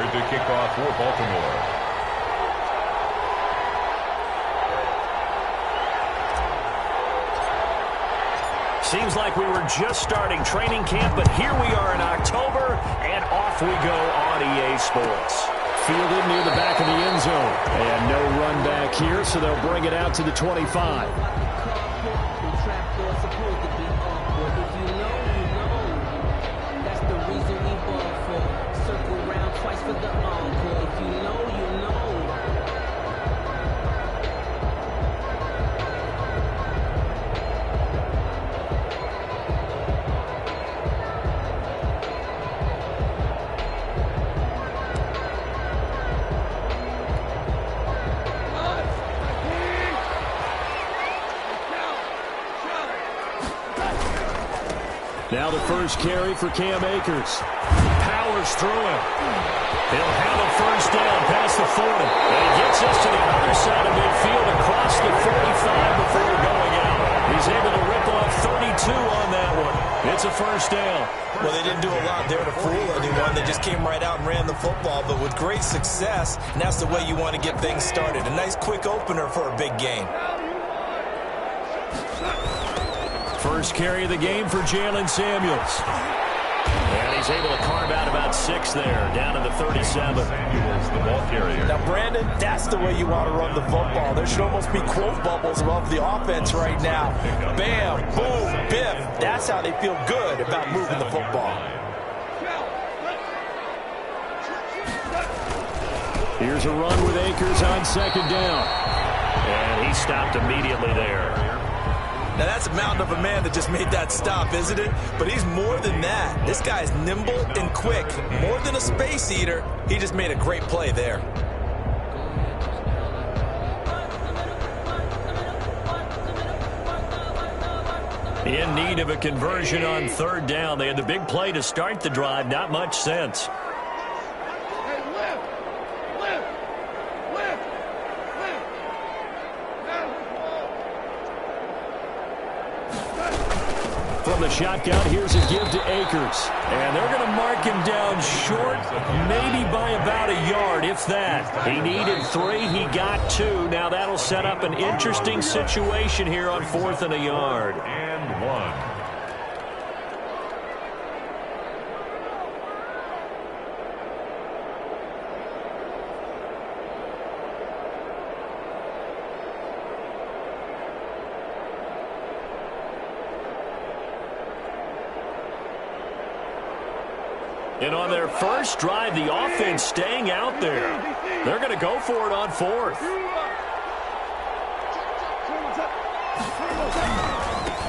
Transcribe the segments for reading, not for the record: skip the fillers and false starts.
cleared to kick off for Baltimore. Seems like we were just starting training camp, but here we are in October, and off we go on EA Sports. Fielded near the back of the end zone. And no run back here, so they'll bring it out to the 25. Now the first carry for Cam Akers. Powers through him. He'll have a first down past the 40. And he gets us to the other side of midfield across the 45 before going out. He's able to rip off 32 on that one. It's a first down. Well, they didn't do a lot there to fool anyone. They just came right out and ran the football, but with great success, and that's the way you want to get things started. A nice quick opener for a big game. First carry of the game for Jalen Samuels. And he's able to carve out about 6 there, down to the 37. Samuels, the ball carrier. Now, Brandon, that's the way you want to run the football. There should almost be quote bubbles above the offense right now. Bam, boom, biff. That's how they feel good about moving the football. Here's a run with Akers on second down. And he stopped immediately there. Now, that's a mountain of a man that just made that stop, isn't it? But he's more than that. This guy's nimble and quick. More than a space eater, he just made a great play there. In need of a conversion on third down. They had the big play to start the drive. Not much sense. From the shotgun, here's a give to Akers. And they're going to mark him down short, maybe by about a yard, if that. He needed 3, he got 2. Now that'll set up an interesting situation here on 4th and a yard. And 1. And on their first drive, the offense staying out there. They're going to go for it on 4th.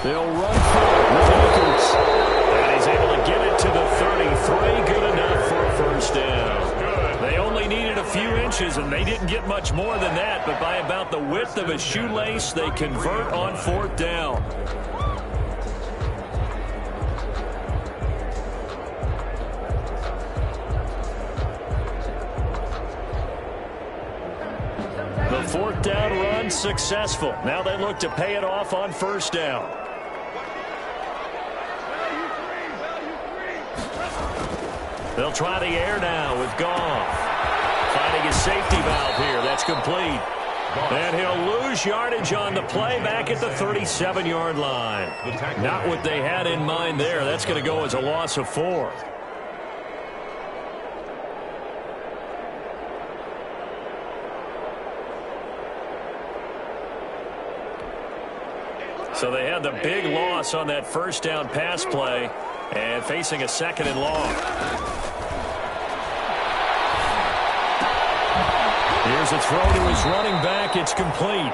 They'll run for it with Akers. And he's able to get it to the 33. Good enough for a first down. They only needed a few inches, and they didn't get much more than that. But by about the width of a shoelace, they convert on 4th down. The 4th down run successful. Now they look to pay it off on first down. They'll try the air now with Goff. Finding his safety valve here. That's complete. And he'll lose yardage on the play back at the 37-yard line. Not what they had in mind there. That's going to go as a loss of 4. So they had the big loss on that first down pass play and facing a 2nd and long. Here's a throw to his running back. It's complete.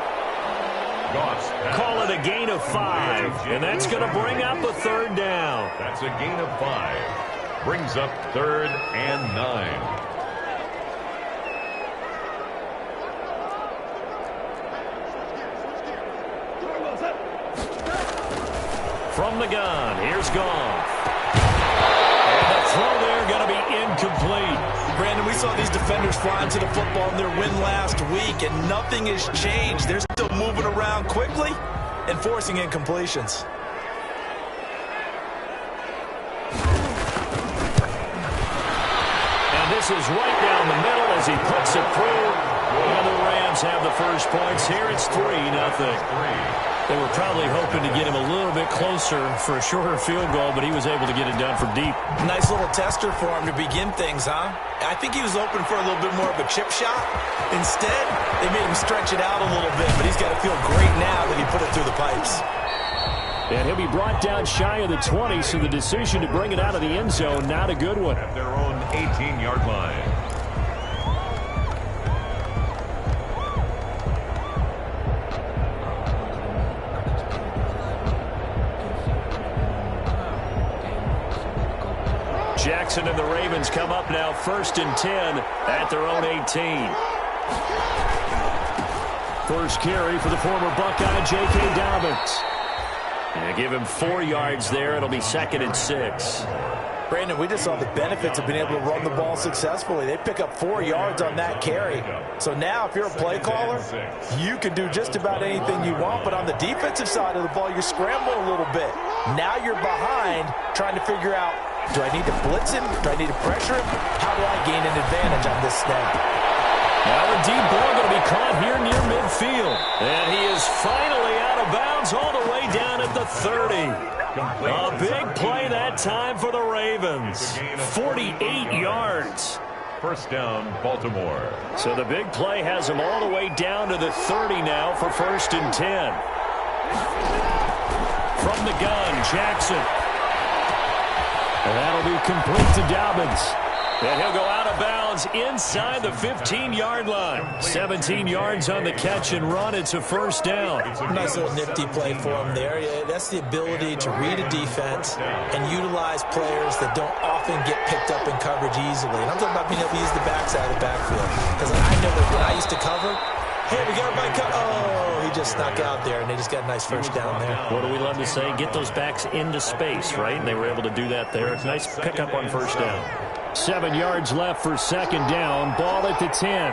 Call it a gain of 5, and that's going to bring up a 3rd down. That's a gain of 5. Brings up 3rd and 9. From the gun, here's Goff. And the throw there going to be incomplete. Brandon, we saw these defenders flying to the football in their win last week, and nothing has changed. They're still moving around quickly and forcing incompletions. And Misses right down the middle as he puts it through. And the Rams have the first points here. It's 3-0. They were probably hoping to get him a little bit closer for a shorter field goal, but he was able to get it done from deep. Nice little tester for him to begin things, huh? I think he was open for a little bit more of a chip shot. Instead, they made him stretch it out a little bit, but he's got to feel great now that he put it through the pipes. And he'll be brought down shy of the 20, so the decision to bring it out of the end zone, not a good one. At their own 18-yard line. Jackson and the Ravens come up now 1st and 10 at their own 18. First carry for the former Buckeye, J.K. Dobbins. And give him 4 yards there. It'll be 2nd and 6. Brandon, we just saw the benefits of being able to run the ball successfully. They pick up 4 yards on that carry. So now if you're a play caller, you can do just about anything you want. But on the defensive side of the ball, you scramble a little bit. Now you're behind trying to figure out, do I need to blitz him? Do I need to pressure him? How do I gain an advantage on this snap? Now the deep ball going to be caught here near midfield. And he is finally out of bounds all the way down at the 30. A big play that time for the Ravens. 48 yards. First down, Baltimore. So the big play has him all the way down to the 30 now for 1st and 10. From the gun, Jackson. And that'll be complete to Dobbins. And he'll go out of bounds inside the 15-yard line. 17 yards on the catch and run. It's a first down. Nice little nifty play for him there. Yeah, that's the ability to read a defense and utilize players that don't often get picked up in coverage easily. And I'm talking about being able to use the backside of the backfield. Because I know that when I used to cover, hey, we got everybody cut. Oh, he just snuck out there, and they just got a nice first down there. What do we love to say? Get those backs into space, right? And they were able to do that there. Nice pickup on first down. 7 yards left for 2nd down. Ball at the 10.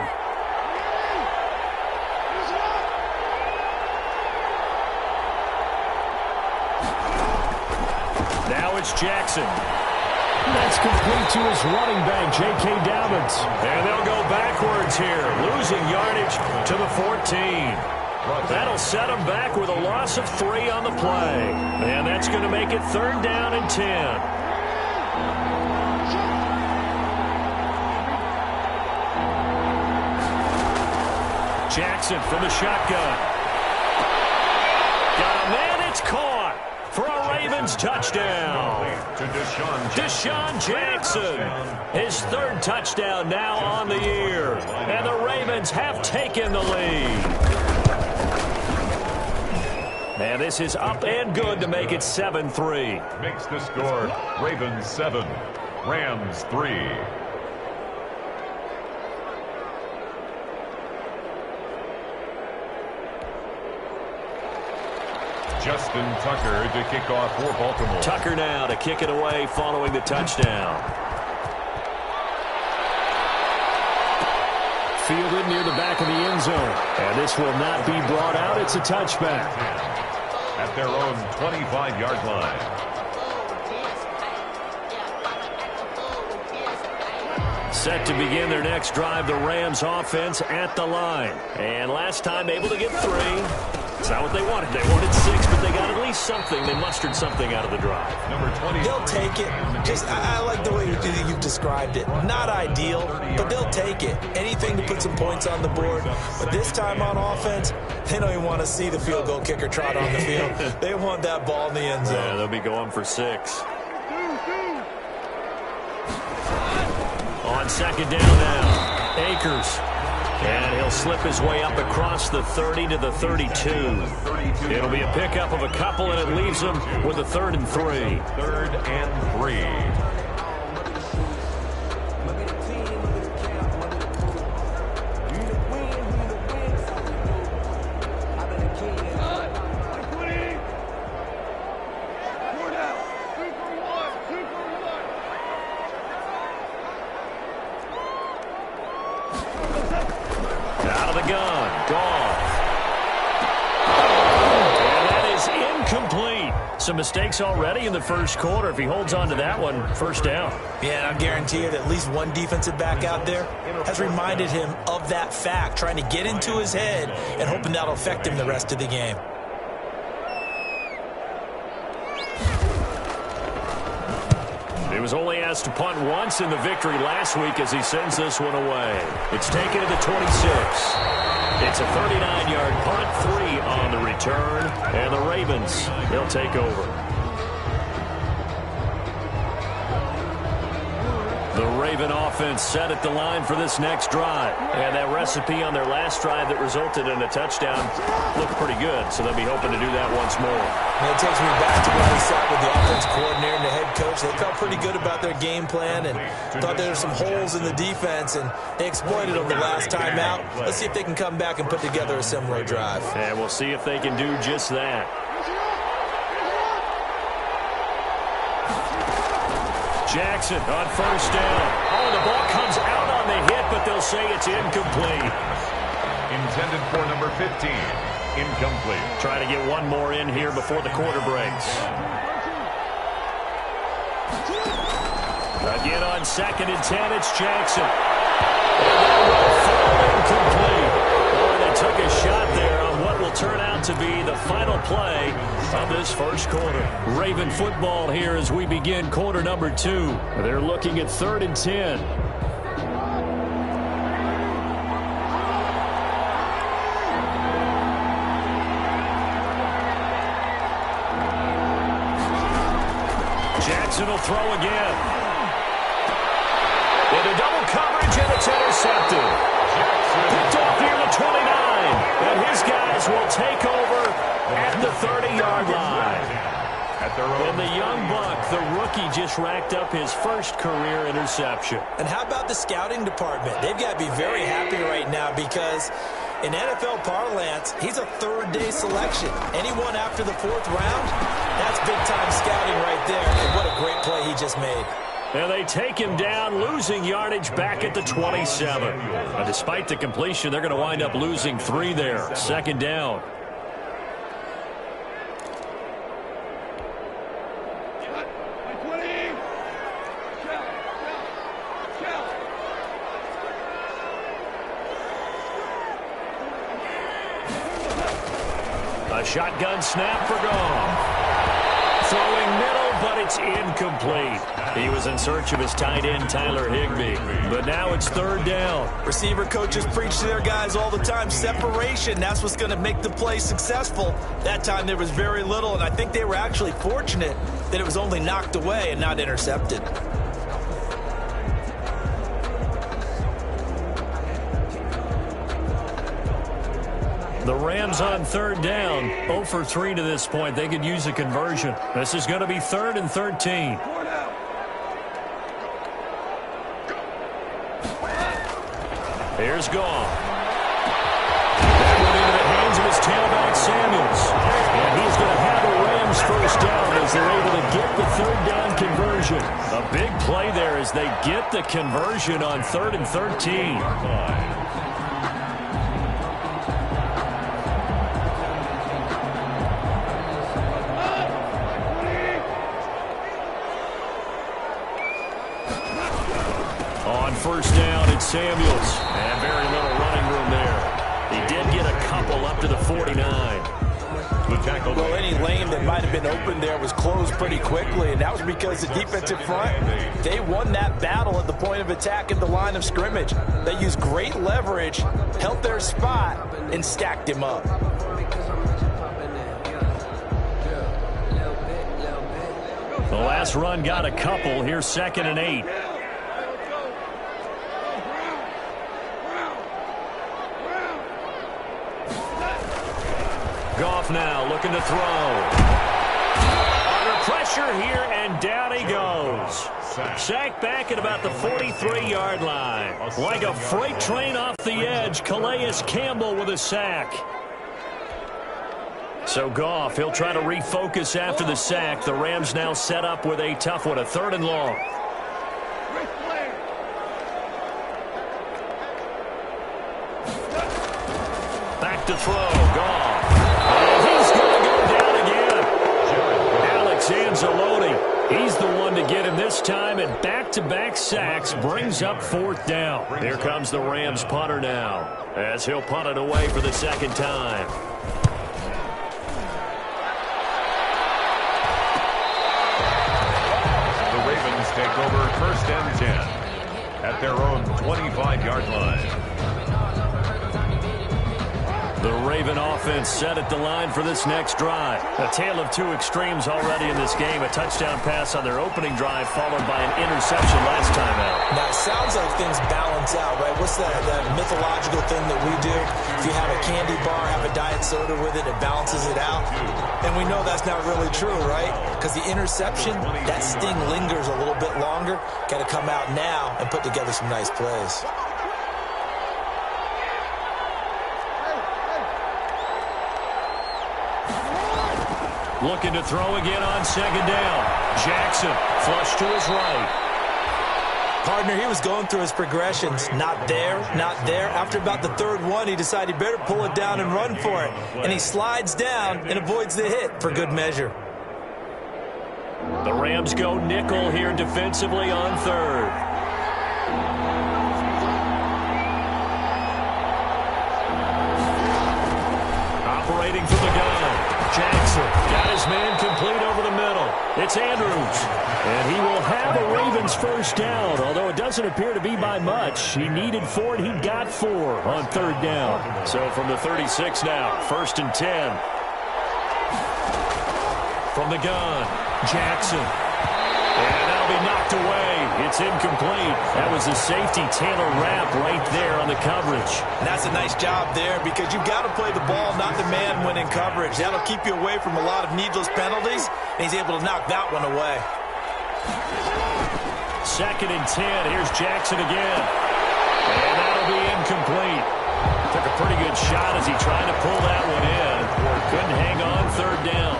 Now it's Jackson. That's complete to his running back, J.K. Dobbins. And they'll go backwards here, losing yardage to the 14. That'll set them back with a loss of 3 on the play. And that's going to make it 3rd down and 10. Jackson from the shotgun. Got a man, it's caught for a Ravens touchdown. To Deshaun Jackson. His 3rd touchdown now on the year. And the Ravens have taken the lead. And this is up and good to make it 7-3. Makes the score Ravens 7, Rams 3. Justin Tucker to kick off for Baltimore. Tucker now to kick it away following the touchdown. Fielded near the back of the end zone. And this will not be brought out. It's a touchback. At their own 25-yard line. Set to begin their next drive, the Rams offense at the line. And last time able to get 3. It's not what they wanted. They wanted 6, but they got at least something. They mustered something out of the drive. Number 20. They'll take it. I like the way you've described it. Not ideal, but they'll take it. Anything to put some points on the board. But this time on offense, they don't even want to see the field goal kicker trot on the field. They want that ball in the end zone. Yeah, they'll be going for 6. On 2nd down now, Akers. And he'll slip his way up across the 30 to the 32. It'll be a pickup of a couple, and it leaves them with a 3rd and 3. 3rd and 3. Out of the gun, Goff. And that is incomplete. some mistakes already in the first quarter. If he holds on to that one, first down. Yeah, and I guarantee you that at least one defensive back out there has reminded him of that fact, trying to get into his head and hoping that'll affect him the rest of the game. He was only asked to punt once in the victory last week as he sends this one away. It's taken to the 26. It's a 39-yard punt, 3 on the return, and the Ravens, they'll take over. The Raven offense set at the line for this next drive. And that recipe on their last drive that resulted in a touchdown looked pretty good, so they'll be hoping to do that once more. And it takes me back to when we sat with the offensive coordinator and the head coach. They felt pretty good about their game plan and thought there were some holes in the defense, and they exploited them the last time out. Let's see if they can come back and put together a similar drive. And we'll see if they can do just that. Jackson on first down. Oh, the ball comes out on the hit, but they'll say it's incomplete. Intended for number 15. Incomplete. Trying to get one more in here before the quarter breaks. Again on 2nd and 10, it's Jackson. And that will fall incomplete. Oh, they took a shot there on what will turn out to be the final play of this first quarter. Raven football here as we begin quarter number 2. They're looking at 3rd and 10. Jackson will throw again. Into double coverage, and it's intercepted. Picked off near the 29. And his guys will take over at the 30-yard line. And the young buck, the rookie, just racked up his first career interception. And how about the scouting department? They've got to be very happy right now because in NFL parlance, he's a third-day selection. Anyone after the 4th round, that's big-time scouting right there. And what a great play he just made. And they take him down, losing yardage back at the 27. Despite the completion, they're going to wind up losing 3 there. 2nd down. A shotgun snap for Goff. Throwing middle, but it's incomplete. He was in search of his tight end, Tyler Higbee. But now it's 3rd down. Receiver coaches preach to their guys all the time. Separation, that's what's going to make the play successful. That time there was very little, and I think they were actually fortunate that it was only knocked away and not intercepted. The Rams on 3rd down, 0 for 3 to this point. They could use a conversion. This is going to be 3rd and 13. Here's Goff. That went into the hands of his tailback, Samuels. And he's going to have the Rams first down as they're able to get the 3rd down conversion. A big play there as they get the conversion on 3rd and 13. On first down, it's Samuels. And very little running room there. He did get a couple up to the 49. Well, any lane that might have been open there was closed pretty quickly, and that was because the defensive front, they won that battle at the point of attack at the line of scrimmage. They used great leverage, held their spot, and stacked him up. The last run got a couple. Here's 2nd and 8. Goff now looking to throw. Under pressure here, and down he goes. Sacked back at about the 43-yard line. Like a freight train off the edge, Calais Campbell with a sack. So Goff, he'll try to refocus after the sack. The Rams now set up with a tough one, a 3rd and long. Back to throw, Goff. And he's going to go down again. Anzalone. He's the one to get him this time, and back-to-back sacks brings up 4th down. Here comes the Rams punter now, as he'll punt it away for the 2nd time. The Ravens take over 1st and 10 at their own 25-yard line. The Raven offense set at the line for this next drive. A tale of two extremes already in this game. A touchdown pass on their opening drive followed by an interception last time out. Now, it sounds like things balance out, right? What's that mythological thing that we do? If you have a candy bar, have a diet soda with it, it balances it out. And we know that's not really true, right? Because the interception, that sting lingers a little bit longer. Got to come out now and put together some nice plays. Looking to throw again on 2nd down. Jackson, flush to his right. Partner, he was going through his progressions. Not there, not there. After about the 3rd one, he decided he better pull it down and run for it. And he slides down and avoids the hit for good measure. The Rams go nickel here defensively on 3rd. Operating from the gun. Jackson got his man complete over the middle. It's Andrews. And he will have a Ravens 1st down, although it doesn't appear to be by much. He needed 4, and he got 4 on 3rd down. So from the 36 now, 1st and 10. From the gun, Jackson. And that'll be knocked away. It's incomplete. That was a safety, Taylor Rapp, right there on the coverage. And that's a nice job there because you've got to play the ball, not the man when in coverage. That'll keep you away from a lot of needless penalties, and he's able to knock that one away. 2nd and 10. Here's Jackson again. And that'll be incomplete. Took a pretty good shot as he tried to pull that one in. Couldn't hang on 3rd down.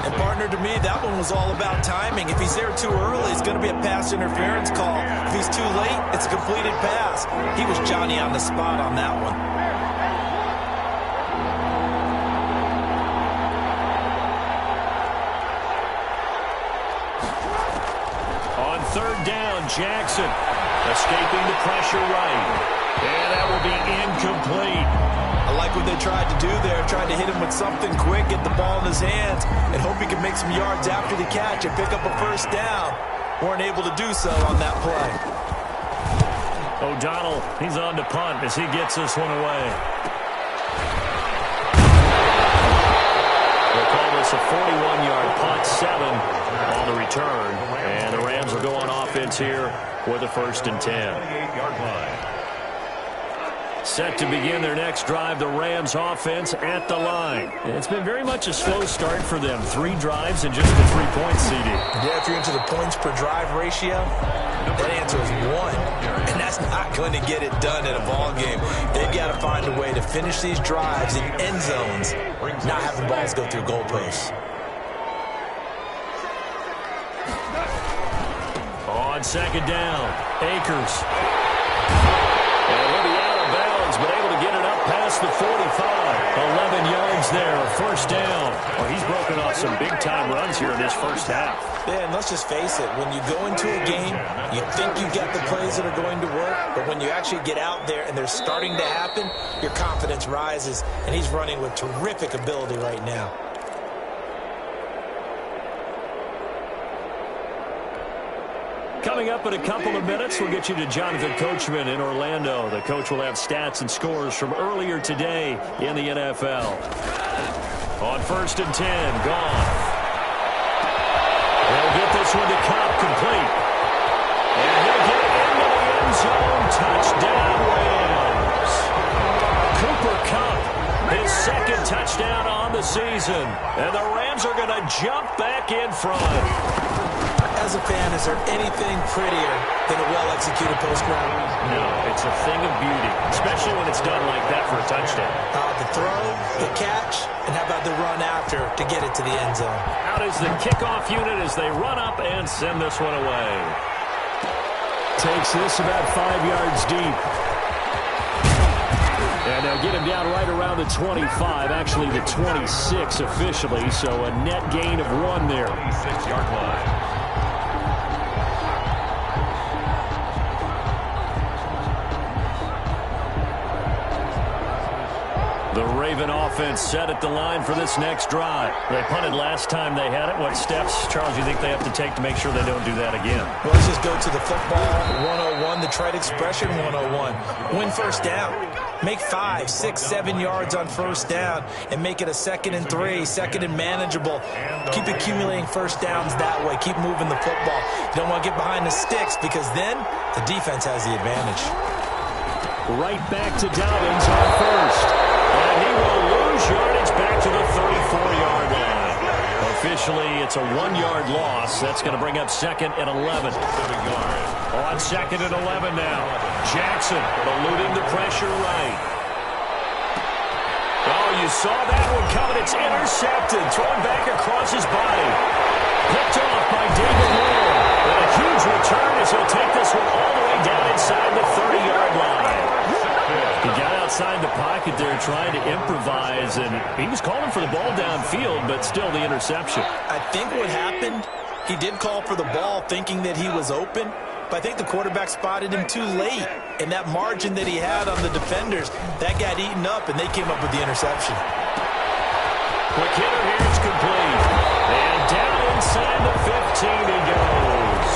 And partner, to me, that one was all about timing. If he's there too early, it's going to be a pass interference call. If he's too late, it's a completed pass. He was Johnny on the spot on that one. On 3rd down, Jackson escaping the pressure right. And that will be incomplete. I like what they tried to do there, tried to hit him with something quick, get the ball in his hands, and hope he can make some yards after the catch and pick up a 1st down. Weren't able to do so on that play. O'Donnell, he's on to punt as he gets this one away. They'll call this a 41-yard punt, 7 on the return. And the Rams will go on offense here with a 1st and 10. 28-yard line. Set to begin their next drive, the Rams offense at the line. It's been very much a slow start for them. 3 drives and just the 3 points, CD. Yeah, if you're into the points per drive ratio, that answer is 1. And that's not going to get it done in a ball game. They've got to find a way to finish these drives in end zones, not having balls go through goalposts. On 2nd down, Akers. And he'll be out of bounds, but able to get it up past the 45. 11 yards there, 1st down. Well, he's broken off some big-time runs here in this 1st half. Yeah, and let's just face it. When you go into a game, you think you've got the plays that are going to work, but when you actually get out there and they're starting to happen, your confidence rises, and he's running with terrific ability right now. Coming up in a couple of minutes, we'll get you to Jonathan Coachman in Orlando. The coach will have stats and scores from earlier today in the NFL. On 1st and 10, gone. They'll get this one to Cobb, complete. And he'll get into the end zone. Touchdown, Rams. Cooper Kupp, his 2nd touchdown on the season. And the Rams are going to jump back in front. As a fan, is there anything prettier than a well-executed post-route? No, it's a thing of beauty, especially when it's done like that for a touchdown. The throw, the catch, and how about the run after to get it to the end zone? Out is the kickoff unit as they run up and send this one away. Takes this about 5 yards deep. And they'll get him down right around the 25, actually the 26 officially, so a net gain of 1 there. 26-yard line. The Raven offense set at the line for this next drive. They punted last time they had it. What steps, Charles, do you think they have to take to make sure they don't do that again? Well, let's just go to the football 101, the trade expression 101. Win first down. Make 5, 6, 7 yards on first down and make it a 2nd and 3, 2nd and manageable. Keep accumulating first downs that way. Keep moving the football. You don't want to get behind the sticks because then the defense has the advantage. Right back to Dobbins on first. And he will lose yardage back to the 34-yard line. Officially, it's a 1-yard loss. That's going to bring up 2nd and 11. On 2nd and 11 now. Jackson eluding the pressure right. Oh, you saw that one coming. It's intercepted. Thrown back across his body. Picked off by David Moore. And a huge return as he'll take this one all the way down inside the 30-yard line. He got outside the pocket there trying to improvise, and he was calling for the ball downfield, but still the interception. I think what happened, he did call for the ball thinking that he was open, but I think the quarterback spotted him too late. And that margin that he had on the defenders, that got eaten up, and they came up with the interception. Quick hitter here, it's complete. And down inside the 15 he goes.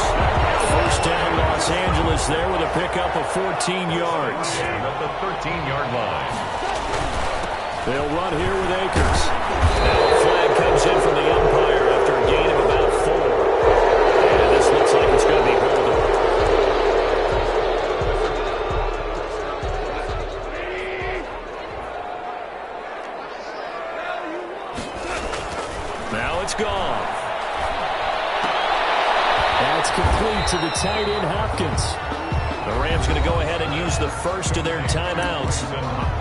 First down Los Angeles there with a pickup of 14 yards. At the 13-yard line. They'll run here with Akers. Now a flag comes in from the umpire after a gain of about 4. And this looks like it's going to be holding. Now it's gone. That's complete to the tight end, Hopkins. The Rams going to go ahead and use the first of their timeouts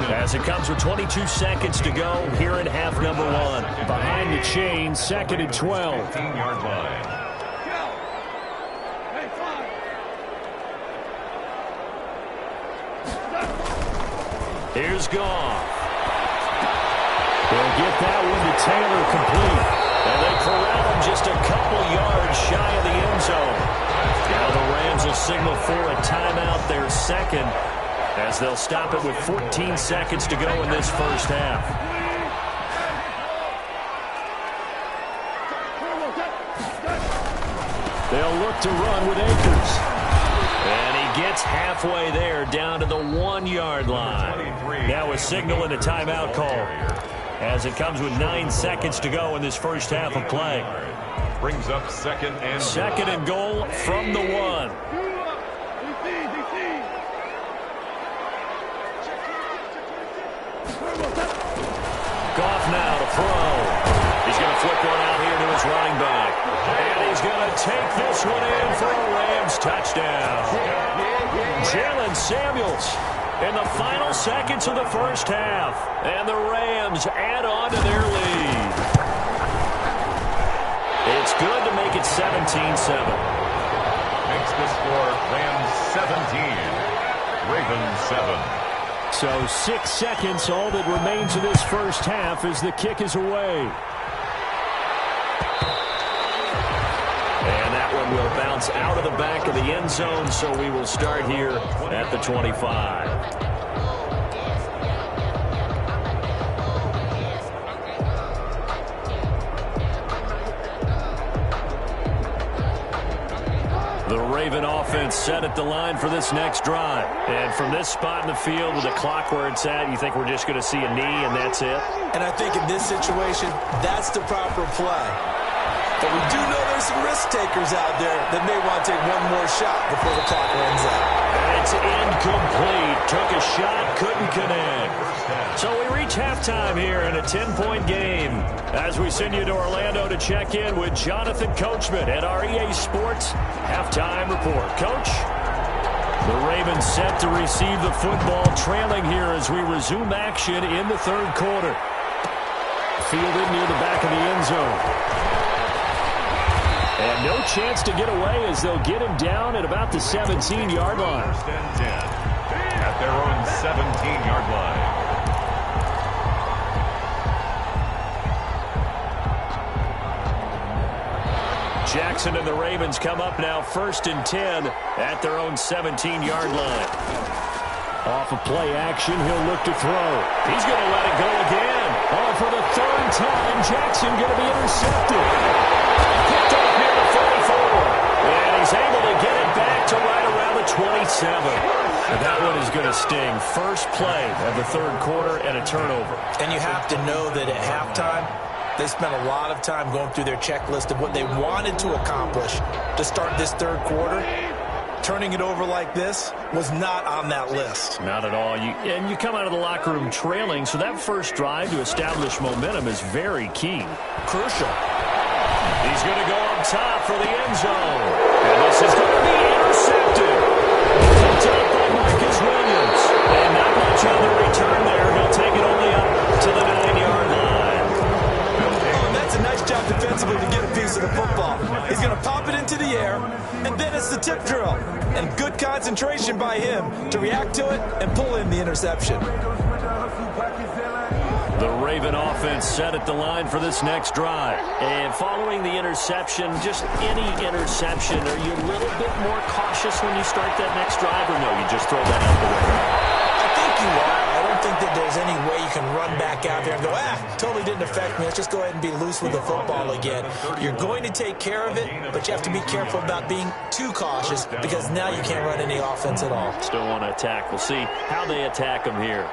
as it comes with 22 seconds to go here in half number 1. Behind the chain, 2nd and 12. 15-yard line. Here's Goff. They'll get that one to Taylor complete. And they corral him just a couple yards shy of the end zone. Now the Rams will signal for a timeout, their 2nd, as they'll stop it with 14 seconds to go in this first half. They'll look to run with Akers. And he gets halfway there, down to the 1-yard line. Now a signal and a timeout call, as it comes with 9 seconds to go in this first half of play. Brings up 2nd and 2nd and goal from the 1. Goff now to throw. He's going to flip one out here to his running back. And he's going to take this one in for a Rams touchdown. Jalen Samuels in the final seconds of the first half. And the Rams add on to their lead. It's good to make it 17-7. makes the score Rams 17, Ravens 7. So 6 seconds, all that remains of this first half as the kick is away. And that one will bounce out of the back of the end zone, so we will start here at the 25. The Raven offense set at the line for this next drive. And from this spot in the field with the clock where it's at, you think we're just going to see a knee and that's it? And I think in this situation, that's the proper play. But we do know there's some risk takers out there that may want to take one more shot before the clock runs out. And it's incomplete. Took a shot, couldn't connect. So we reach halftime here in a 10-point game as we send you to Orlando to check in with Jonathan Coachman at our EA Sports Halftime Report. Coach? The Ravens set to receive the football, trailing here as we resume action in the third quarter. Fielded near the back of the end zone. And no chance to get away as they'll get him down at about the 17-yard line. First and 10 at their own 17-yard line. Jackson and the Ravens come up now 1st and 10 at their own 17-yard line. Off of play action, he'll look to throw. He's going to let it go again. Oh, for the 3rd time, Jackson going to be intercepted. Picked off near the 44. And he's able to get it back to right around the 27. That one is going to sting. First play of the 3rd quarter and a turnover. And you have to know that at halftime, they spent a lot of time going through their checklist of what they wanted to accomplish to start this 3rd quarter. Turning it over like this was not on that list. Not at all. And you come out of the locker room trailing, so that first drive to establish momentum is very key. Crucial. He's going to go up top for the end zone. And this is going to be intercepted. Picked up by Marcus Williams. And not much on the return there. He'll take it only up to the 9-yard line. Oh, and that's a nice job defensively to get a piece of the football. He's going to pop it into the air, and then it's the tip drill. And good concentration by him to react to it and pull in the interception. The Raven offense set at the line for this next drive. And following the interception, just any interception, are you a little bit more cautious when you start that next drive, or no, you just throw that out the window? I think you are. I don't think that there's any way you can run back out there and go, totally didn't affect me. Let's just go ahead and be loose with the football again. You're going to take care of it, but you have to be careful about being too cautious because now you can't run any offense at all. Still want to attack. We'll see how they attack them here.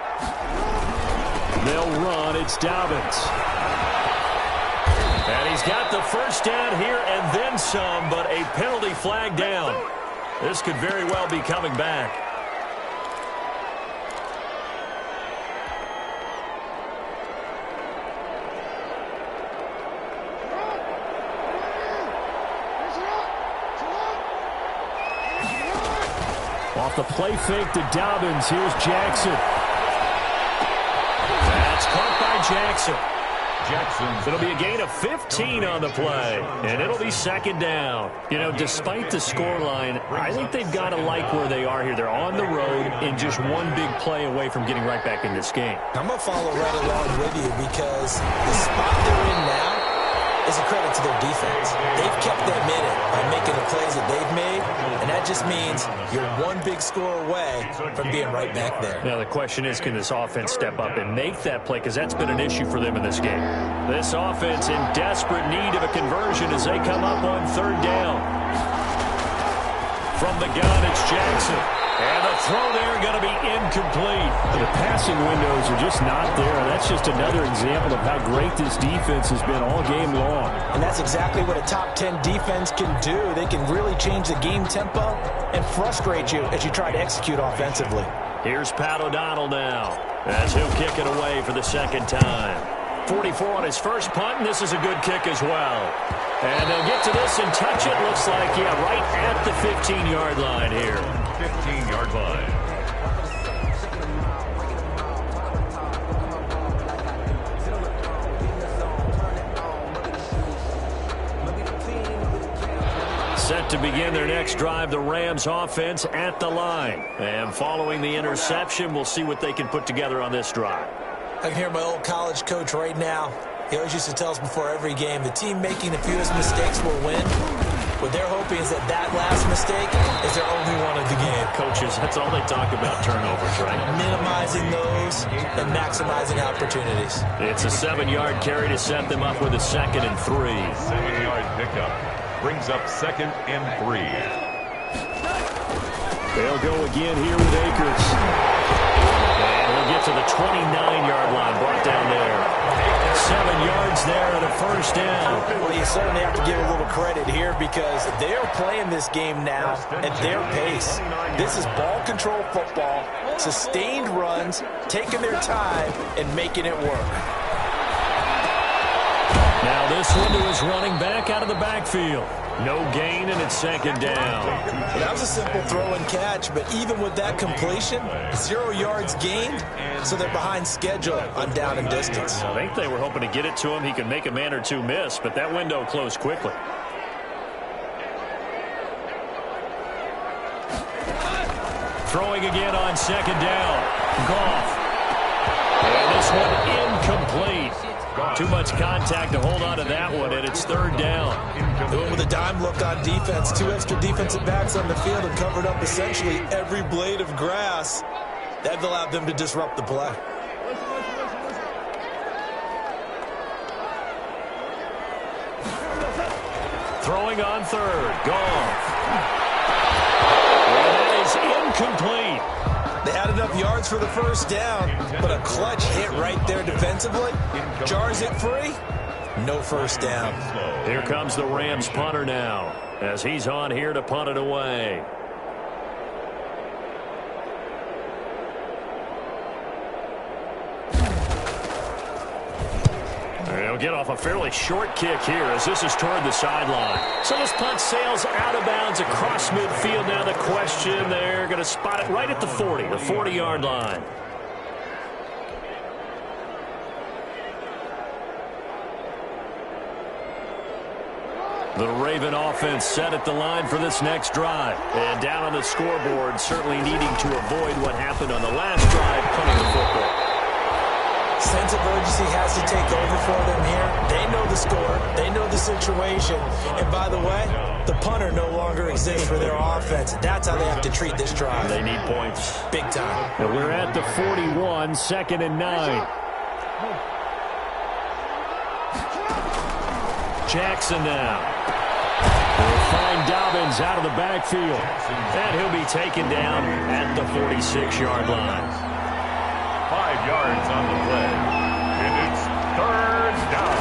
They'll run. It's Dobbins. And he's got the first down here and then some, but a penalty flag down. This could very well be coming back. Off the play fake to Dobbins. Here's Jackson. That's caught by Jackson. It'll be a gain of 15 on the play, and it'll be 2nd down. You know, despite the scoreline, I think they've got to like where they are here. They're on the road and just one big play away from getting right back in this game. I'm going to follow right along with you because the spot they're in now is a credit to their defense. They've kept them in it by making the plays that they've made, and that just means you're one big score away from being right back there. Now, the question is, can this offense step up and make that play? Because that's been an issue for them in this game. This offense in desperate need of a conversion as they come up on 3rd down. From the gun, it's Jackson. And the throw there going to be incomplete. The passing windows are just not there. That's just another example of how great this defense has been all game long. And that's exactly what a top 10 defense can do. They can really change the game tempo and frustrate you as you try to execute offensively. Here's Pat O'Donnell now as he'll kick it away for the 2nd time. 44 on his first punt, and this is a good kick as well. And they'll get to this and touch it. Looks like, right at the 15-yard line here. 15-yard line. Set to begin their next drive, the Rams offense at the line. And following the interception, we'll see what they can put together on this drive. I can hear my old college coach right now. He always used to tell us before every game, the team making the fewest mistakes will win. What they're hoping is that last mistake is their only one of the game. Coaches, that's all they talk about, turnovers, right? Minimizing those and maximizing opportunities. It's a 7-yard carry to set them up with a 2nd and 3. 7-yard pickup brings up 2nd and 3. They'll go again here with Akers. And we'll get to the 29-yard line, brought down there. 7 yards there and a first down. Well, you certainly have to give a little credit here because they're playing this game now at their pace. This is ball control football, sustained runs, taking their time and making it work. Now this one to his running back out of the backfield. No gain, and it's 2nd down. Well, that was a simple throw and catch, but even with that completion, 0 yards gained, so they're behind schedule on down and distance. I think they were hoping to get it to him. He could make a man or two miss, but that window closed quickly. Throwing again on 2nd down. Goff. And this one incomplete. Too much contact to hold on to that one, and it's third down. Doing with a dime look on defense. 2 extra defensive backs on the field and covered up essentially every blade of grass. That allowed them to disrupt the play. Throwing on third. Goff. And that is incomplete. They had enough yards for the first down, but a clutch hit right there defensively. Jars it free. No first down. Here comes the Rams punter now, as he's on here to punt it away. They'll get off a fairly short kick here as this is toward the sideline. So this punt sails out of bounds across midfield. Now the question, they're going to spot it right at the 40, the 40-yard line. The Raven offense set at the line for this next drive. And down on the scoreboard, certainly needing to avoid what happened on the last drive, punting the football. Sense of urgency has to take over for them here. They know the score. They know the situation. And by the way, the punter no longer exists for their offense. That's how they have to treat this drive. They need points. Big time. And we're at the 41, 2nd and 9. Jackson now. They'll find Dobbins out of the backfield. And he'll be taken down at the 46-yard line. 5 yards on the play. And it's third down.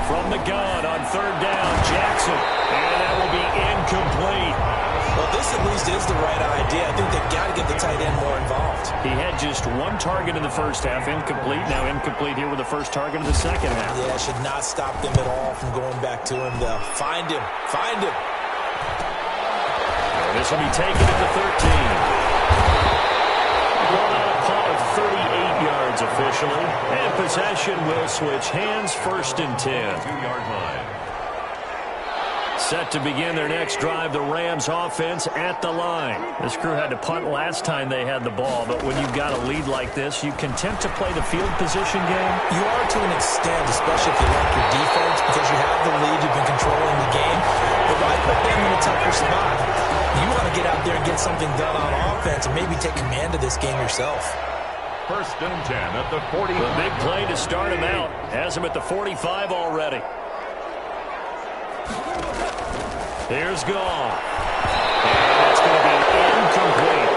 From the gun on third down, Jackson. And that will be incomplete. Well, this at least is the right idea. I think they've got to get the tight end more involved. He had just one target in the first half, incomplete. Now incomplete here with the first target of the second half. Yeah, should not stop them at all from going back to him, though. Find him. Find him. And this will be taken at the 13. Going on a punt of 38 yards officially. And possession will switch hands, 1st and 10. 2-yard line. Set to begin their next drive, the Rams offense at the line. This crew had to punt last time they had the ball, but when you've got a lead like this, you can tempt to play the field position game. You are to an extent, especially if you like your defense, because you have the lead, you've been controlling the game. But why put them in a tougher spot? You want to get out there and get something done on offense and maybe take command of this game yourself. 1st and 10 at the 40. The big play to start him out. Has him at the 45 already. Here's Goff. And it's going to be incomplete.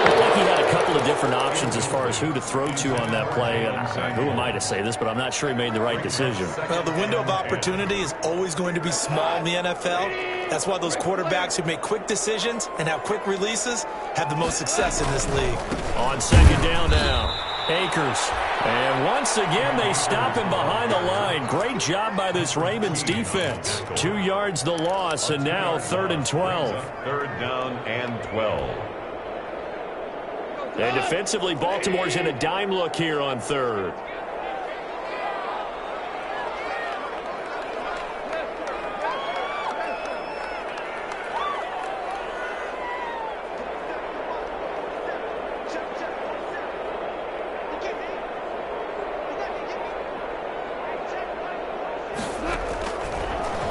Looked like he had a couple of different options as far as who to throw to on that play. And who am I to say this, but I'm not sure he made the right decision. Well, the window of opportunity is always going to be small in the NFL. That's why those quarterbacks who make quick decisions and have quick releases have the most success in this league. On second down now. Akers. And once again, they stop him behind the line. Great job by this Ravens defense. 2 yards the loss, and now 3rd and 12. 3rd down and 12. And defensively, Baltimore's in a dime look here on third.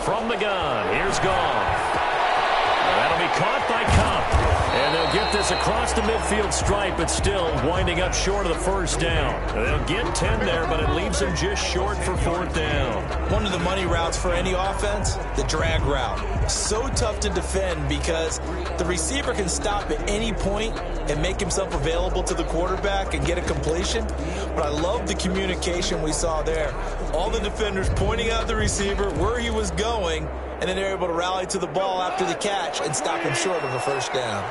From the gun, here's Goff. That'll be caught by Kupp. And they'll get this across the midfield stripe, but still winding up short of the first down. They'll get 10 there, but it leaves them just short for 4th down. One of the money routes for any offense, the drag route. So tough to defend because the receiver can stop at any point and make himself available to the quarterback and get a completion. But I love the communication we saw there. All the defenders pointing out the receiver, where he was going, and then they're able to rally to the ball after the catch and stop him short of a first down.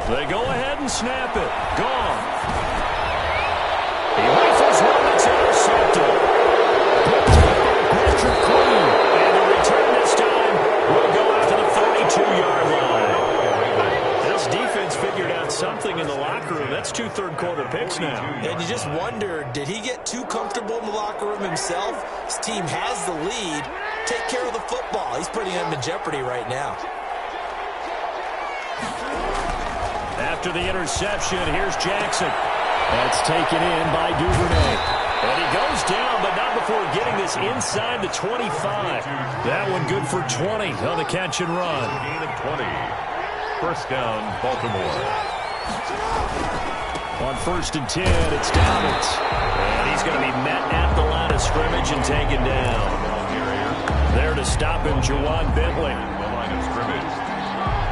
They go ahead and snap it. Gone. He rifles one that's intercepted. Patrick Queen. And the return this time will go out to the 42-yard line. This defense figured out something in the locker room. That's 2 third quarter throw the picks now. And you just wonder, did he get too comfortable in the locker room himself? His team has the lead. Take care of the football. He's putting him in jeopardy right now. After the interception, here's Jackson. That's taken in by Duvernay. And he goes down, but not before getting this inside the 25. That one good for 20 on the catch and run. Gain of 20. First down, Baltimore. On 1st and 10, it's Dobbins. And he's going to be met at the line of scrimmage and taken down. There to stop him, Juwan Bentley. The line of scrimmage.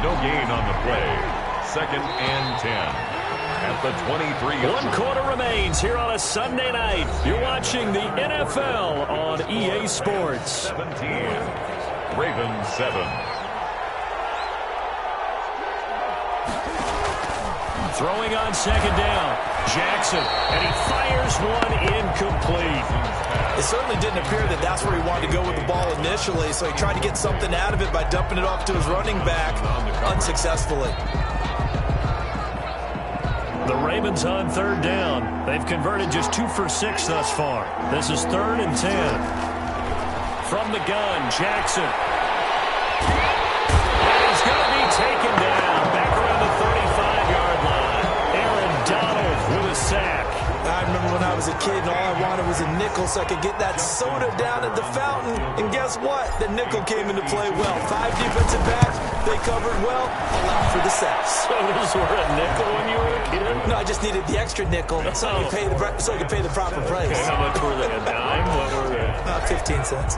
No gain on the play. 2nd and 10. At the 23. 1 quarter remains here on a Sunday night. You're watching the NFL on EA Sports. 17. Ravens 7. Throwing on 2nd down. Jackson, and he fires one incomplete. It certainly didn't appear that that's where he wanted to go with the ball initially, so he tried to get something out of it by dumping it off to his running back unsuccessfully. The Ravens on 3rd down. They've converted just 2 for 6 thus far. This is 3rd and 10. From the gun, Jackson. And he's going to be taken down. Back around the 35-yard line. Aaron Donald with a sack. I remember when I was a kid and all I wanted was a nickel so I could get that soda down at the fountain. And guess what? The nickel came into play well. 5 defensive backs. They covered well. Allowed for the sacks. Sodas were a nickel when you were a kid? No, I just needed the extra nickel so I could pay the proper price. Okay, how much were they? A dime? What were they? 15 cents.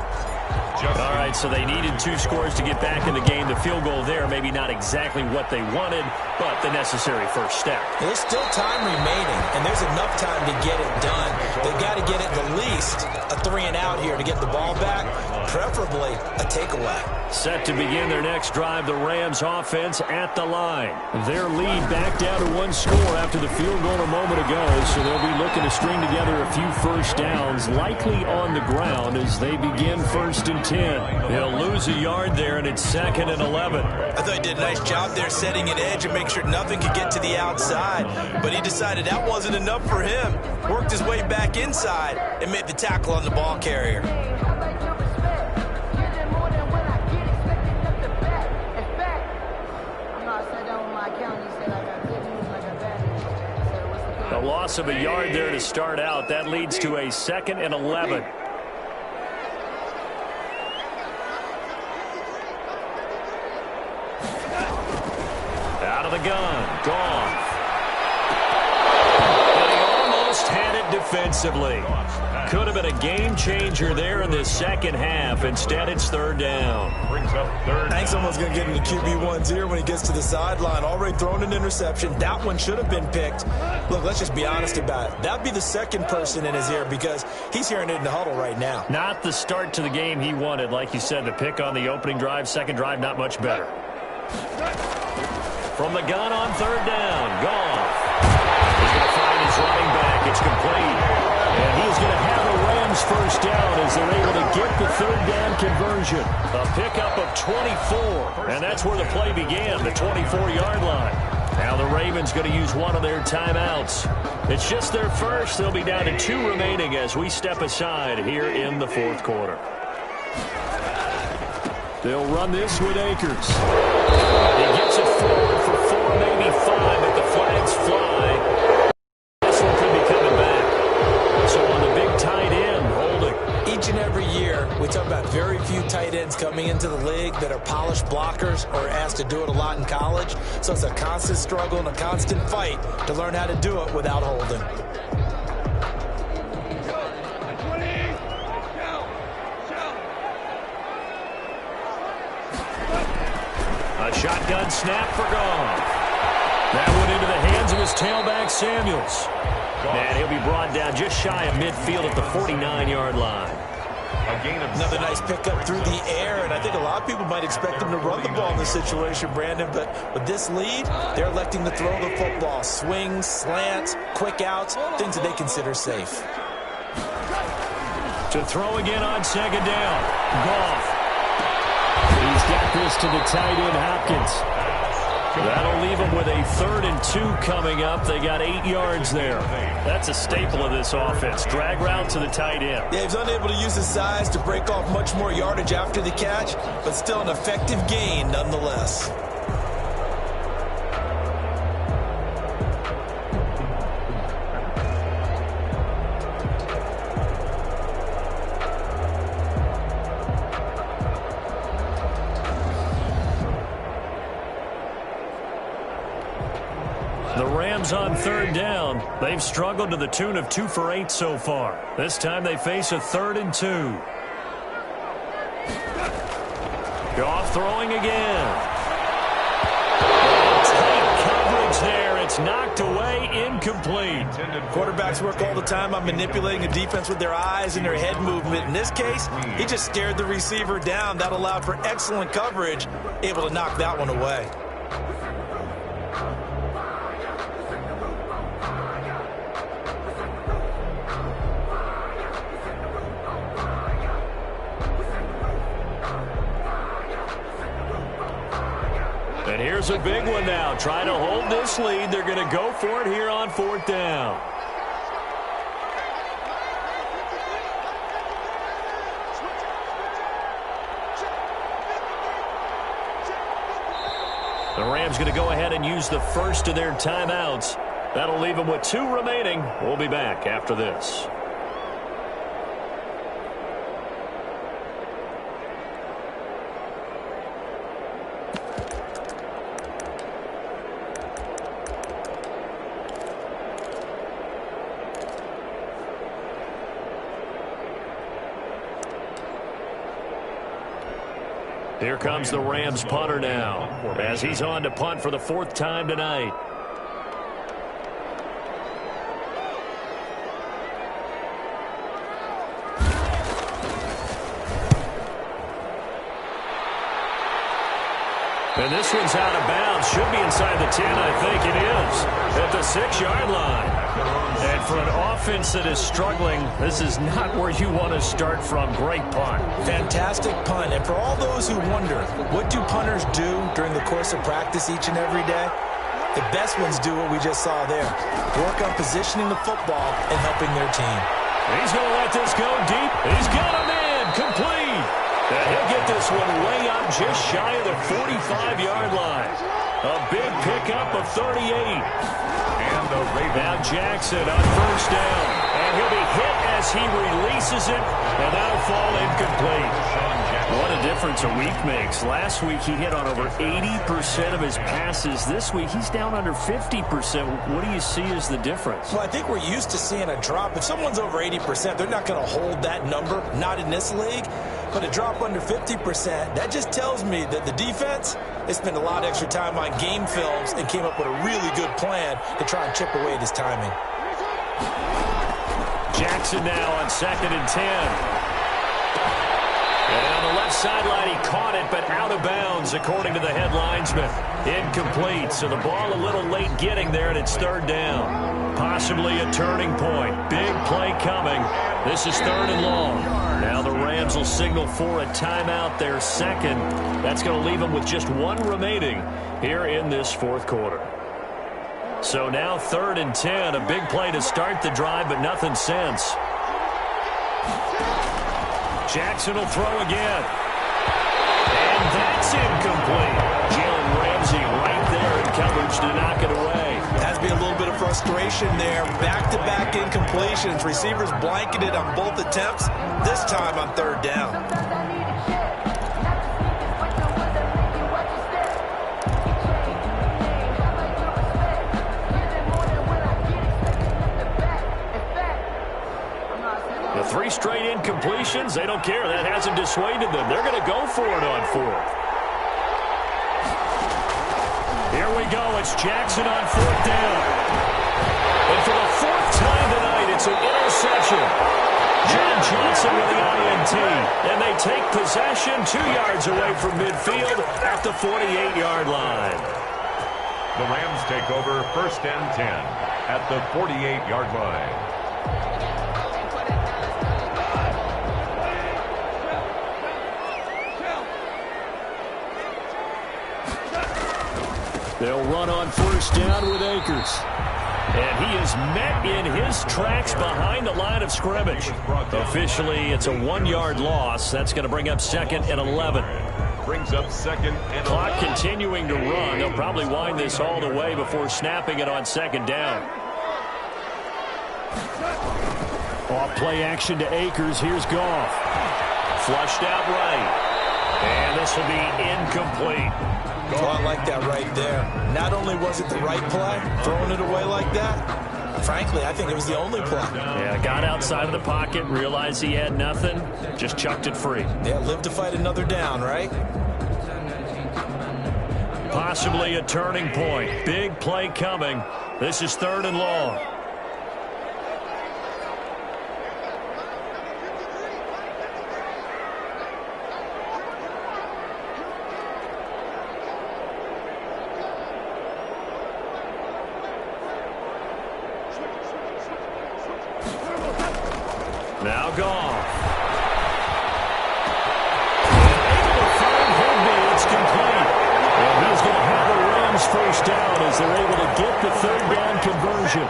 All right, so they needed 2 scores to get back in the game. The field goal there, maybe not exactly what they wanted, but the necessary first step. There's still time remaining, and there's enough time to get it done. They've got to get at the least a 3-and-out here to get the ball back, preferably a takeaway. Set to begin their next drive, the Rams offense at the line. Their lead back down to 1 score after the field goal a moment ago, so they'll be looking to string together a few first downs, likely on the ground as they begin 1st and 10. They'll lose a yard there, and it's 2nd and 11. I thought he did a nice job there setting an edge and make sure nothing could get to the outside, but he decided that wasn't enough for him. Worked his way back inside and made the tackle on the ball carrier. A loss of a yard there to start out. That leads to a 2nd and 11. Out of the gun. Gone. And he almost had it defensively. Could have been a game changer there in the second half. Instead, it's 3rd down. Brings up 3rd. I think someone's going to get into QB1's ear when he gets to the sideline. Already thrown an interception. That one should have been picked. Look, let's just be honest about it. That'd be the second person in his ear because he's hearing it in the huddle right now. Not the start to the game he wanted. Like you said, the pick on the opening drive, second drive, not much better. From the gun on 3rd down, Goff. He's going to find his running back. It's complete. And he's going to have a Rams first down as they're able to get the 3rd down conversion. A pickup of 24. And that's where the play began, the 24-yard line. Now the Ravens going to use one of their timeouts. It's just their first. They'll be down to 2 remaining as we step aside here in the 4th quarter. They'll run this with Akers. He gets it forward for 4, maybe 5, but the flags fly. This one could be coming back. So on the big tight end, holding. Each and every year, we talk about very few tight ends coming into the league that are polished blockers or asked to do it a lot in college. So it's a constant struggle and a constant fight to learn how to do it without holding. A shotgun snap for Goff. That went into the hands of his tailback, Samuels. And he'll be brought down just shy of midfield at the 49-yard line. A gain of Another nice pickup through the air, and I think a lot of people might expect him to run the ball in this situation, Brandon, but with this lead, they're electing to throw the football. Swings, slants, quick outs, things that they consider safe. To throw again on 2nd down. Goff. He's got this to the tight end, Hopkins. That'll leave them with a 3rd and 2 coming up. They got 8 yards there. That's a staple of this offense. Drag route to the tight end. Yeah, he's unable to use his size to break off much more yardage after the catch, but still an effective gain nonetheless. The Rams on 3rd down. They've struggled to the tune of 2 for 8 so far. This time they face a 3rd and 2. Goff throwing again. Tight coverage there. It's knocked away, incomplete. Quarterbacks work all the time on manipulating a defense with their eyes and their head movement. In this case, he just stared the receiver down. That allowed for excellent coverage, able to knock that one away. And here's a big one now. Trying to hold this lead. They're going to go for it here on 4th down. The Rams going to go ahead and use the first of their timeouts. That'll leave them with 2 remaining. We'll be back after this. Here comes the Rams punter now, as he's on to punt for the 4th time tonight. And this one's out of bounds. Should be inside the 10, I think it is, at the 6-yard line. And for an offense that is struggling, this is not where you want to start from. Great punt. Fantastic punt. And for all those who wonder, what do punters do during the course of practice each and every day? The best ones do what we just saw there. Work on positioning the football and helping their team. He's going to let this go deep. He's got him in. Complete. And he'll get this one way up just shy of the 45-yard line. A big pickup of 38. Now Jackson on 1st down. And he'll be hit as he releases it. And that'll fall incomplete. What a difference a week makes. Last week he hit on over 80% of his passes. This week he's down under 50%. What do you see as the difference? Well, I think we're used to seeing a drop. If someone's over 80%, they're not going to hold that number. Not in this league. But a drop under 50%, that just tells me that the defense, they spent a lot of extra time on game films and came up with a really good plan to try and chip away at his timing. Jackson now on 2nd and 10. And on the left sideline, he caught it, but out of bounds, according to the head linesman. Incomplete, so the ball a little late getting there, and it's 3rd down. Possibly a turning point. Big play coming. This is 3rd and long. Now the Rams will signal for a timeout, their 2nd. That's going to leave them with just 1 remaining here in this 4th quarter. So now 3rd and 10, a big play to start the drive, but nothing since. Jackson will throw again. And that's incomplete. Jalen Ramsey right there in coverage to knock it away. Has to be a little bit of frustration there. Back-to-back incompletions. Receivers blanketed on both attempts, this time on 3rd down. The 3 straight incompletions, they don't care. That hasn't dissuaded them. They're going to go for it on 4th. Here we go. It's Jackson on 4th down. And for the 4th time tonight, it's an interception. John Johnson with the INT. And they take possession 2 yards away from midfield at the 48-yard line. The Rams take over 1st and 10 at the 48-yard line. They'll run on first down with Akers. And he is met in his tracks behind the line of scrimmage. Officially, it's a 1-yard loss. That's going to bring up 2nd and 11. Brings up 2nd and 11. Clock continuing to run. They'll probably wind this all the way before snapping it on 2nd down. Off play action to Akers. Here's Goff. Flushed out right. And this will be incomplete. Oh, I like that right there. Not only was it the right play, throwing it away like that, frankly, I think it was the only play. Yeah, got outside of the pocket, realized he had nothing, just chucked it free. Yeah, live to fight another down, right? Possibly a turning point. Big play coming. This is 3rd and long. Now Goff. Able to find Higby. It's complete. And he's going to have the Rams first down as they're able to get the 3rd down conversion.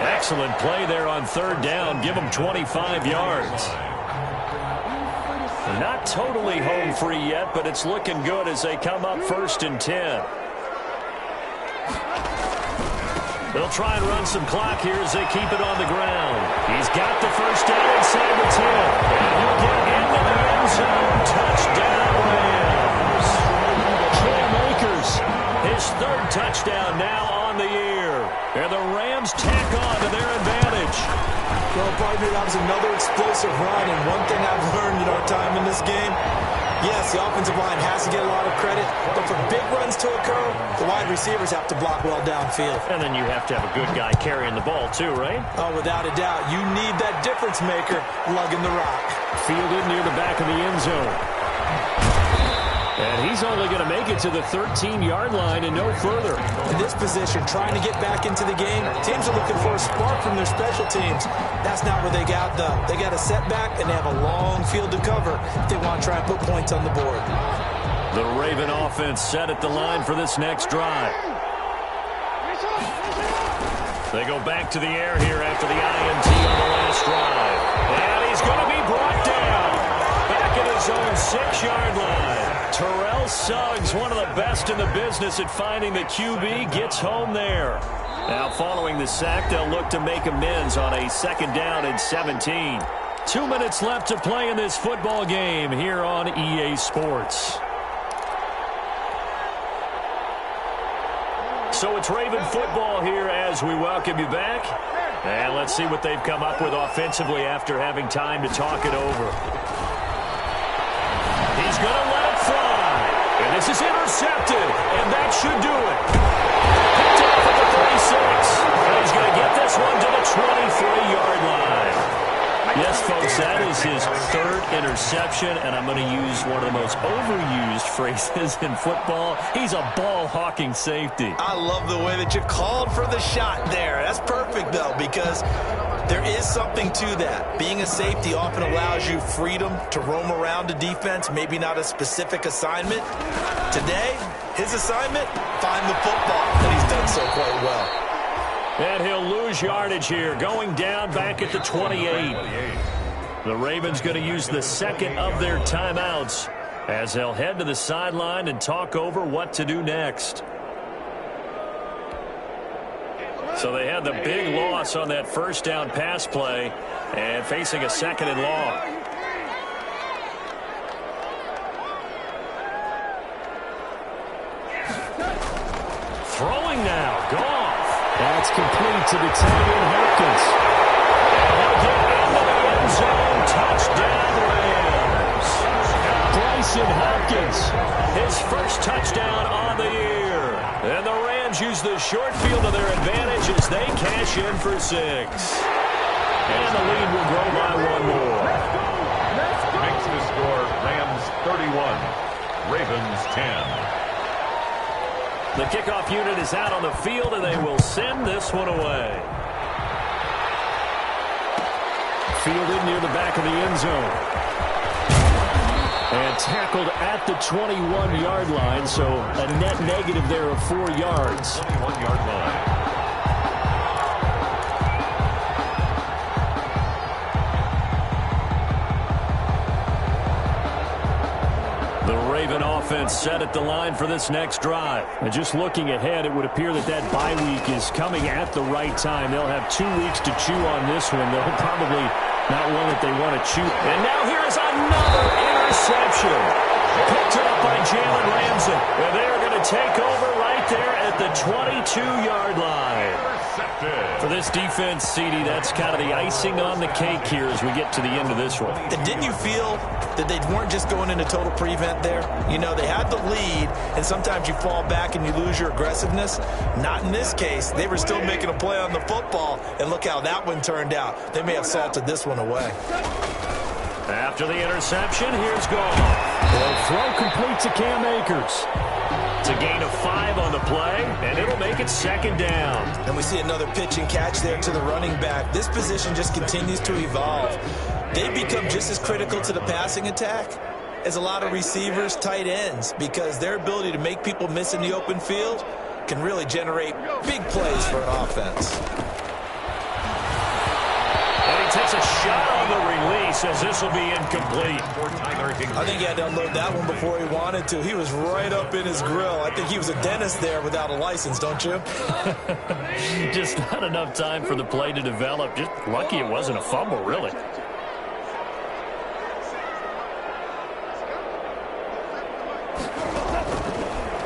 Excellent play there on 3rd down. Give them 25 yards. Not totally home free yet, but it's looking good as they come up 1st and 10. They'll try and run some clock here as they keep it on the ground. He's got the first down inside the 10. And he'll get into the end zone. Touchdown, Rams. Cam Akers, his 3rd touchdown now on the year. And the Rams tack on to their advantage. Well, partner, that was another explosive run. And one thing I've learned in our time in this game, yes, the offensive line has to get a lot of credit, but for big runs to occur, the wide receivers have to block well downfield. And then you have to have a good guy carrying the ball too, right? Oh, without a doubt. You need that difference maker lugging the rock. Fielded near the back of the end zone. And he's only going to make it to the 13-yard line and no further. In this position, trying to get back into the game, teams are looking for a spark from their special teams. That's not what they got, though. They got a setback, and they have a long field to cover if they want to try and put points on the board. The Raven offense set at the line for this next drive. They go back to the air here after the INT on the last drive. And he's going to be brought down. Back at his own 6-yard line. Terrell Suggs, one of the best in the business at finding the QB, gets home there. Now following the sack, they'll look to make amends on a 2nd down and 17. 2 minutes left to play in this football game here on EA Sports. So it's Raven football here as we welcome you back. And let's see what they've come up with offensively after having time to talk it over. He's going to let it fly. And this is intercepted. And that should do it. Picked off at the 36. And he's going to get this one to the 23-yard line. Yes, folks, that is his 3rd interception, and I'm going to use one of the most overused phrases in football. He's a ball-hawking safety. I love the way that you called for the shot there. That's perfect, though, because there is something to that. Being a safety often allows you freedom to roam around a defense, maybe not a specific assignment. Today, his assignment, find the football, and he's done so quite well. And he'll lose yardage here, going down back at the 28. The Ravens going to use the 2nd of their timeouts as they'll head to the sideline and talk over what to do next. So they had the big loss on that 1st down pass play and facing a 2nd and long. Throwing now, Goff. That's complete to the tight end, Hopkins. And he'll get into the end zone. Touchdown, Rams. Bryson Hopkins, his 1st touchdown on the year. And the Rams use the short field to their advantage as they cash in for 6. And the lead will grow by 1 more. Makes the score Rams 31, Ravens 10. The kickoff unit is out on the field, and they will send this one away. Fielded near the back of the end zone. And tackled at the 21-yard line, so a net negative there of 4 yards. 21-yard line. The Raven offense set at the line for this next drive. And just looking ahead, it would appear that that bye week is coming at the right time. They'll have 2 weeks to chew on this one. They'll probably not one that they want to chew. And now here's another interception. Picked up by Jalen Ramsey. And they're going to take over right there at the 22-yard line. For this defense, CD, that's kind of the icing on the cake here as we get to the end of this one. And didn't you feel that they weren't just going into total prevent there? You know, they had the lead, and sometimes you fall back and you lose your aggressiveness. Not in this case. They were still making a play on the football, and look how that one turned out. They may have salted this one away. After the interception, here's Goff. The throw complete to Cam Akers. It's a gain of 5 on the play, and it'll make it 2nd down. And we see another pitch and catch there to the running back. This position just continues to evolve. They become just as critical to the passing attack as a lot of receivers, tight ends, because their ability to make people miss in the open field can really generate big plays for an offense. Takes a shot on the release as this will be incomplete. I think he had to unload that one before he wanted to. He was right up in his grill. I think he was a dentist there without a license, don't you? Just not enough time for the play to develop. Just lucky it wasn't a fumble, really.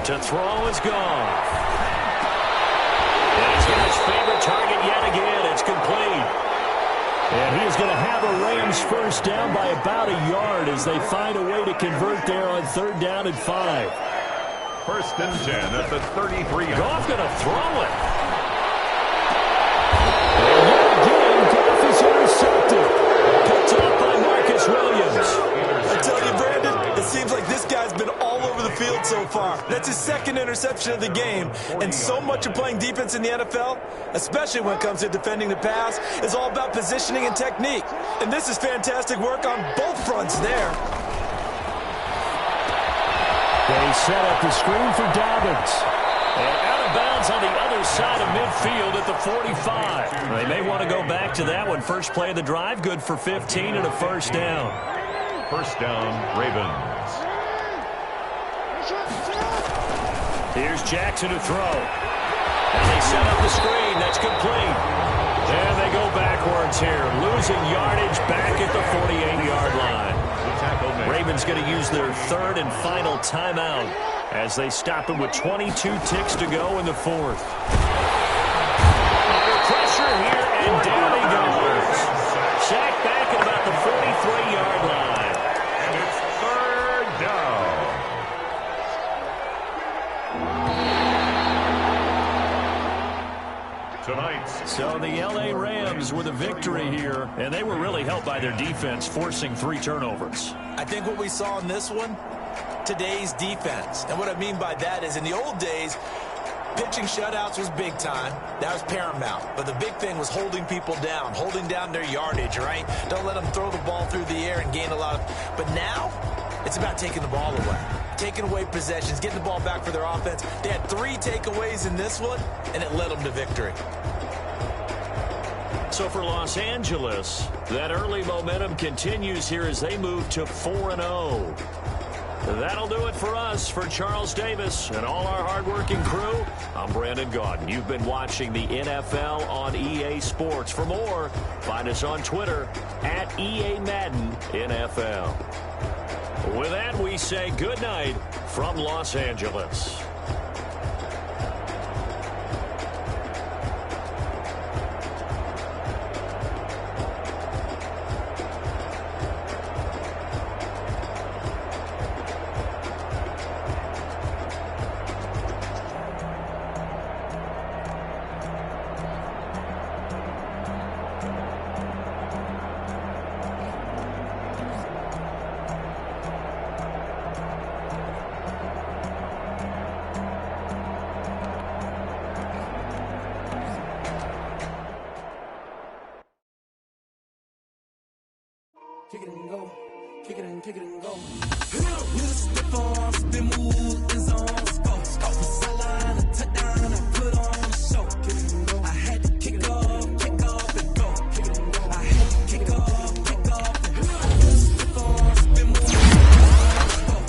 To throw is gone. And he's got his favorite target yet again. It's complete. And he is going to have a Rams first down by about a yard as they find a way to convert there on 3rd down and 5. 1st and 10 at the 33. Goff going to throw it. And yet again, Goff is intercepted. Picked off by Marcus Williams. I tell you, Brandon, it seems like this guy's been all over the field so far. That's his 2nd interception of the game. And so much of playing defense in the NFL, especially when it comes to defending the pass, is all about positioning and technique. And this is fantastic work on both fronts there. They set up the screen for Dobbins. And out of bounds on the other side of midfield at the 45. They may want to go back to that one. First play of the drive, good for 15 and a 1st down. 1st down, Ravens. Here's Jackson to throw. And they set up the screen. That's complete. And they go backwards here, losing yardage back at the 48-yard line. Ravens going to use their 3rd and final timeout as they stop him with 22 ticks to go in the 4th. Under pressure here, and down he goes. Sacked back at about the 43-yard line. And it's 3rd down. So the L.A. Rams with a victory here, and they were really helped by their defense, forcing 3 turnovers. I think what we saw in this one, today's defense. And what I mean by that is in the old days, pitching shutouts was big time. That was paramount. But the big thing was holding people down, holding down their yardage, right? Don't let them throw the ball through the air and gain a lot of... But now, it's about taking the ball away. Taking away possessions, getting the ball back for their offense. They had 3 takeaways in this one, and it led them to victory. So for Los Angeles, that early momentum continues here as they move to 4-0. That'll do it for us. For Charles Davis and all our hardworking crew, I'm Brandon Gaudin. You've been watching the NFL on EA Sports. For more, find us on Twitter at EA Madden NFL. With that, we say good night from Los Angeles. Kick it and go. kick it and go. With a stiff arm, spin move, is on scope. Sideline, a touchdown, I put on a show. I had to kick off and go. I had to kick off and go. With a stiff arm, spin move,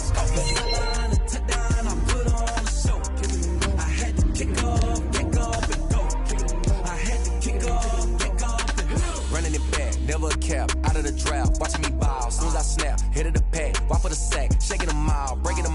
sideline, a touchdown, I put on a show. I had to kick off and go. I had to kick off and go. Running it back, never a cap, out of the drought, watching me ball. Soon as I snap, hit of the pack, walk for the sack, shaking them all, breaking them